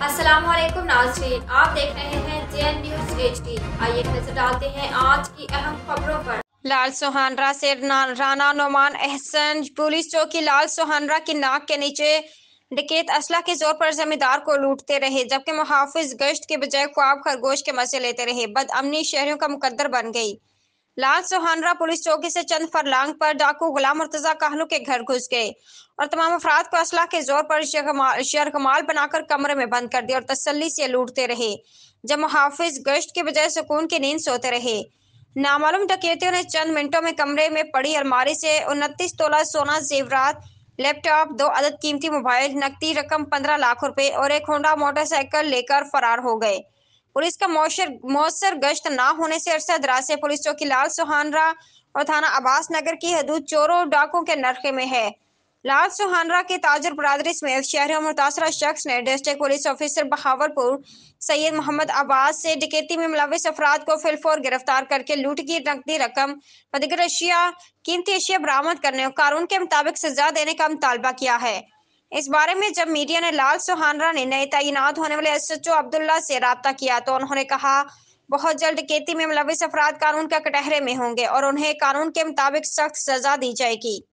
السلام علیکم ناظرین، آپ دیکھ رہے ہیں JN نیوز HD۔ آئیے نظر ڈالتے ہیں آج کی اہم خبروں پر۔ لال سوہنرا سے رانا نعمان احسن پولیس چوکی لال سوہنرا کی ناک کے نیچے ڈکیت اسلحہ کے زور پر زمیندار کو لوٹتے رہے، جبکہ محافظ گشت کے بجائے خواب خرگوش کے مزے لیتے رہے۔ بدامنی شہریوں کا مقدر بن گئی۔ لال سوہنرا پولیس چوکی سے چند فرلانگ پر ڈاکو غلام مرتضیٰ کاہلو کے گھر گھس گئے اور تمام افراد کو اسلحہ کے زور پر یرغمال بنا کر کمرے میں بند کر دیا اور تسلی سے لوٹتے رہے، جب محافظ گشت کے بجائے سکون کی نیند سوتے رہے۔ نامعلوم ڈکیتوں نے چند منٹوں میں کمرے میں پڑی الماری سے 29 تولہ سونا، زیورات، لیپ ٹاپ، 2 عدد قیمتی موبائل، نقدی رقم 15 لاکھ روپے اور ایک ہونڈا موٹر سائیکل لے کر فرار ہو گئے۔ پولیس کا مؤثر گشت نہ ہونے سے عرصہ دراز سے پولیس چوکی لال سوہنرا اور تھانہ عباس نگر کی حدود چوروں ڈاکوں کے نرخے میں ہے۔ لال سوہنرا کے تاجر برادری سمیت شہریوں اور متاثرہ شخص نے ڈسٹرکٹ پولیس آفیسر بہاولپور سید محمد عباس سے ڈکیتی میں ملوث افراد کو فی الفور گرفتار کر کے لوٹ کی نقدی رقم و دیگر قیمتی اشیاء برآمد کرنے اور قانون کے مطابق سزا دینے کا مطالبہ کیا ہے۔ اس بارے میں جب میڈیا نے لال سوہنرا نے نئے تعینات ہونے والے SHO عبداللہ سے رابطہ کیا تو انہوں نے کہا، بہت جلد ڈکیتی میں ملوث افراد قانون کے کٹہرے میں ہوں گے اور انہیں قانون کے مطابق سخت سزا دی جائے گی۔